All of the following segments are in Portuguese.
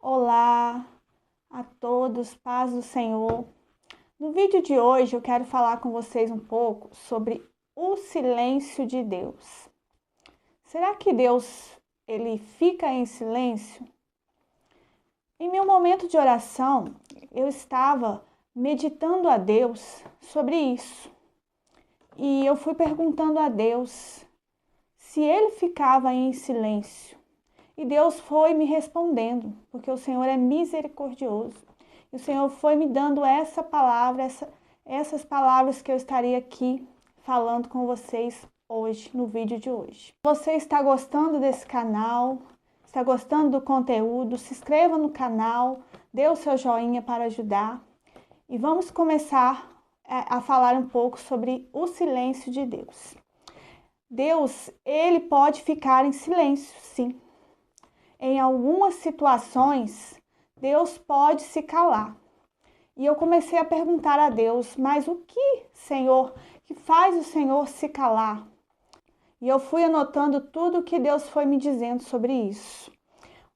Olá a todos, paz do Senhor. No vídeo de hoje eu quero falar com vocês um pouco sobre o silêncio de Deus. Será que Deus ele fica em silêncio? Em meu momento de oração, eu estava meditando a Deus sobre isso. E eu fui perguntando a Deus se ele ficava em silêncio. E Deus foi me respondendo, porque o Senhor é misericordioso. E o Senhor foi me dando essa palavra, essas palavras que eu estaria aqui falando com vocês hoje, no vídeo de hoje. Você está gostando desse canal? Está gostando do conteúdo? Se inscreva no canal, dê o seu joinha para ajudar. E vamos começar a falar um pouco sobre o silêncio de Deus. Deus, ele pode ficar em silêncio, sim. Em algumas situações, Deus pode se calar. E eu comecei a perguntar a Deus, mas o que, Senhor, que faz o Senhor se calar? E eu fui anotando tudo o que Deus foi me dizendo sobre isso.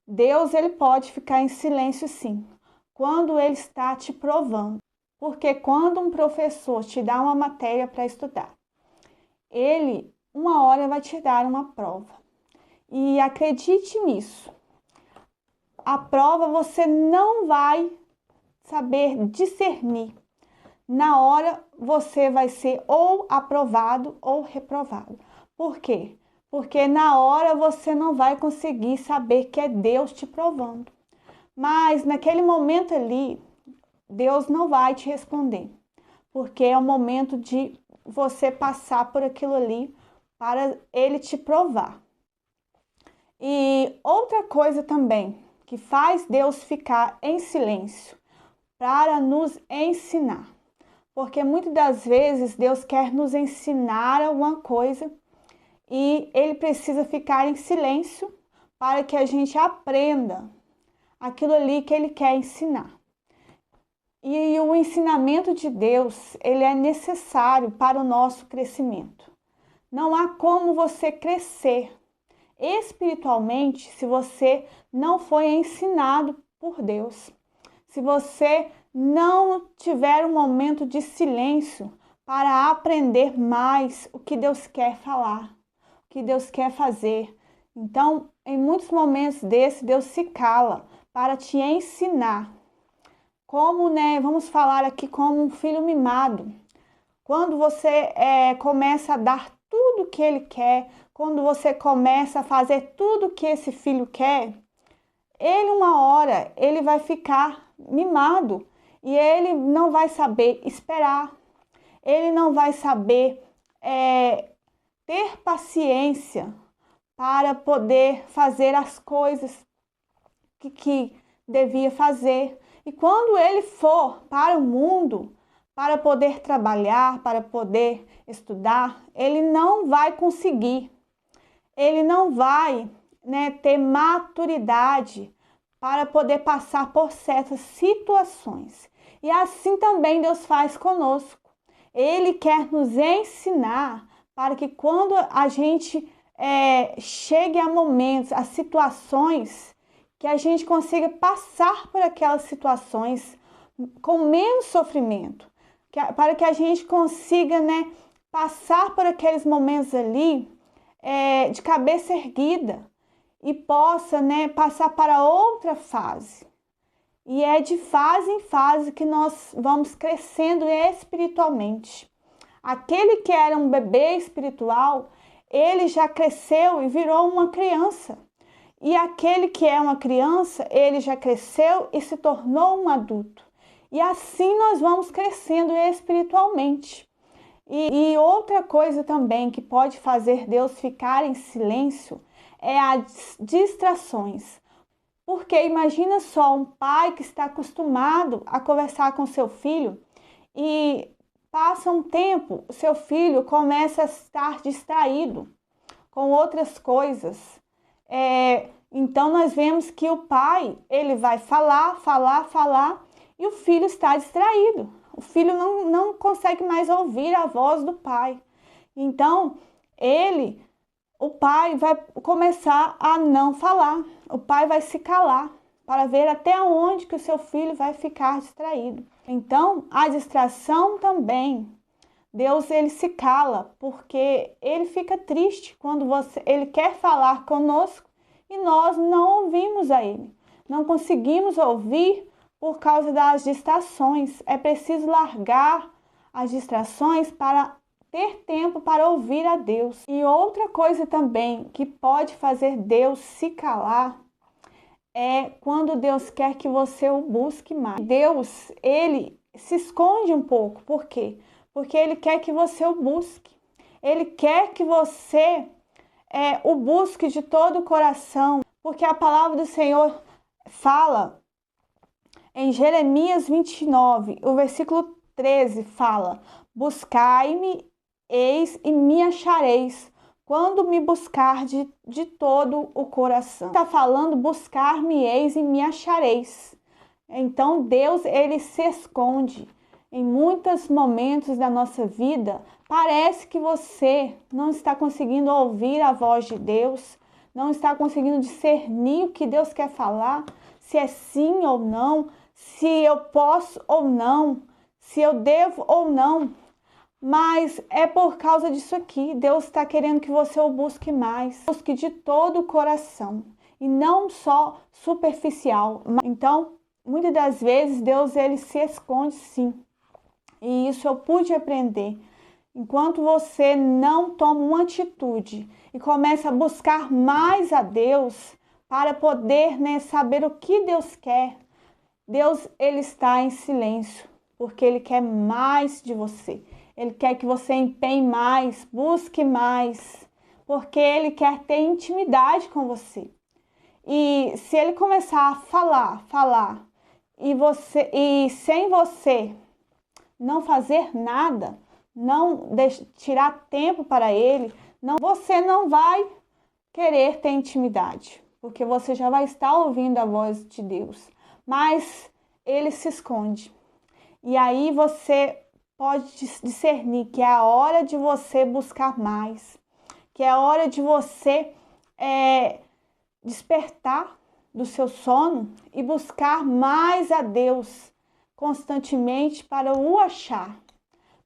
Deus, ele pode ficar em silêncio, sim, quando ele está te provando. Porque quando um professor te dá uma matéria para estudar, ele, uma hora, vai te dar uma prova. E acredite nisso. A prova você não vai saber discernir. Na hora você vai ser ou aprovado ou reprovado. Por quê? Porque na hora você não vai conseguir saber que é Deus te provando. Mas naquele momento ali, Deus não vai te responder. Porque é o momento de você passar por aquilo ali para Ele te provar. E outra coisa também, que faz Deus ficar em silêncio, para nos ensinar. Porque muitas das vezes Deus quer nos ensinar alguma coisa e Ele precisa ficar em silêncio para que a gente aprenda aquilo ali que Ele quer ensinar. E o ensinamento de Deus, ele é necessário para o nosso crescimento. Não há como você crescer espiritualmente se você não foi ensinado por Deus. Se você não tiver um momento de silêncio para aprender mais o que Deus quer falar, o que Deus quer fazer. Então, em muitos momentos desses, Deus se cala para te ensinar. Como, vamos falar aqui como um filho mimado. Quando você começa a dar tudo o que ele quer, quando você começa a fazer tudo o que esse filho quer, ele uma hora, ele vai ficar mimado e ele não vai saber esperar, ele não vai saber ter paciência para poder fazer as coisas que devia fazer. E quando ele for para o mundo, para poder trabalhar, para poder estudar, ele não vai conseguir, ele não vai ter maturidade para poder passar por certas situações. E assim também Deus faz conosco. Ele quer nos ensinar para que quando a gente chegue a momentos, a situações, que a gente consiga passar por aquelas situações com menos sofrimento, para que a gente consiga passar por aqueles momentos ali de cabeça erguida e possa passar para outra fase. E é de fase em fase que nós vamos crescendo espiritualmente. Aquele que era um bebê espiritual, ele já cresceu e virou uma criança. E aquele que é uma criança, ele já cresceu e se tornou um adulto. E assim nós vamos crescendo espiritualmente. E outra coisa também que pode fazer Deus ficar em silêncio é as distrações. Porque imagina só um pai que está acostumado a conversar com seu filho e passa um tempo, o seu filho começa a estar distraído com outras coisas. Então nós vemos que o pai, ele vai falar e o filho está distraído. O filho não consegue mais ouvir a voz do pai. Então, o pai vai começar a não falar. O pai vai se calar. para ver até onde que o seu filho vai ficar distraído. Então, a distração também, Deus ele se cala, porque ele fica triste quando ele quer falar conosco e nós não ouvimos a ele. Não conseguimos ouvir por causa das distrações. É preciso largar as distrações para ter tempo para ouvir a Deus. E outra coisa também que pode fazer Deus se calar é quando Deus quer que você o busque mais. Deus, ele se esconde um pouco. Por quê? Porque ele quer que você o busque. Ele quer que você o busque de todo o coração. Porque a palavra do Senhor fala em Jeremias 29, o versículo 13 fala: buscai-me, eis e me achareis, quando me buscar de todo o coração. Está falando buscar-me-eis e me achareis. Então Deus, ele se esconde. Em muitos momentos da nossa vida, parece que você não está conseguindo ouvir a voz de Deus, não está conseguindo discernir o que Deus quer falar, se é sim ou não, se eu posso ou não, se eu devo ou não. Mas é por causa disso aqui. Deus está querendo que você o busque mais. Busque de todo o coração e não só superficial. Então, muitas das vezes, Deus ele se esconde sim. E isso eu pude aprender. Enquanto você não toma uma atitude e começa a buscar mais a Deus para poder saber o que Deus quer, Deus ele está em silêncio, porque ele quer mais de você. Ele quer que você empenhe mais, busque mais, porque ele quer ter intimidade com você. E se ele começar a falar, e sem você não fazer nada, não tirar tempo para ele, você não vai querer ter intimidade, porque você já vai estar ouvindo a voz de Deus, mas ele se esconde. E aí você pode discernir que é a hora de você buscar mais, que é a hora de você despertar do seu sono e buscar mais a Deus constantemente para o achar,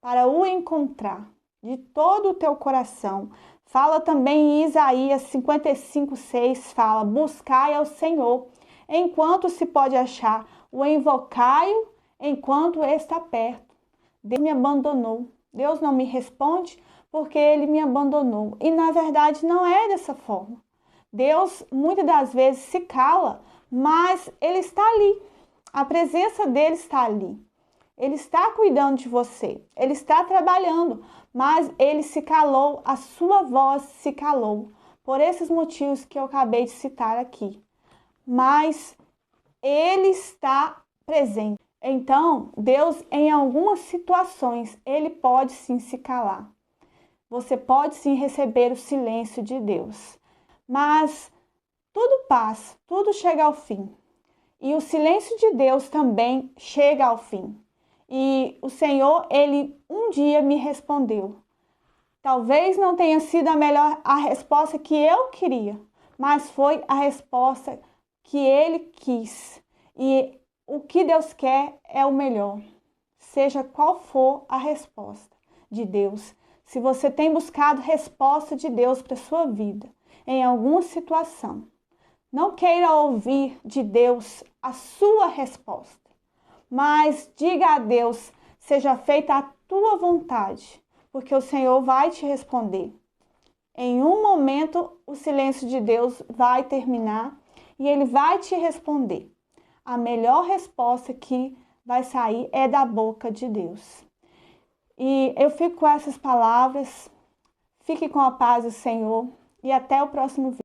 para o encontrar de todo o teu coração. Fala também em Isaías 55:6, fala: buscai ao Senhor enquanto se pode achar, o invocai-o enquanto está perto. Deus me abandonou. Deus não me responde porque ele me abandonou. E na verdade não é dessa forma. Deus muitas das vezes se cala, mas ele está ali. A presença dele está ali. Ele está cuidando de você. Ele está trabalhando, mas ele se calou, a sua voz se calou. Por esses motivos que eu acabei de citar aqui. Mas ele está presente. Então, Deus, em algumas situações, ele pode sim se calar. Você pode sim receber o silêncio de Deus. Mas tudo passa, tudo chega ao fim. E o silêncio de Deus também chega ao fim. E o Senhor, ele um dia me respondeu. Talvez não tenha sido a resposta que eu queria, mas foi a resposta que ele quis. E o que Deus quer é o melhor. Seja qual for a resposta de Deus. Se você tem buscado resposta de Deus para a sua vida, em alguma situação, não queira ouvir de Deus a sua resposta, mas diga a Deus, seja feita a tua vontade, porque o Senhor vai te responder. Em um momento, o silêncio de Deus vai terminar e ele vai te responder. A melhor resposta que vai sair é da boca de Deus. E eu fico com essas palavras. Fique com a paz do Senhor e até o próximo vídeo.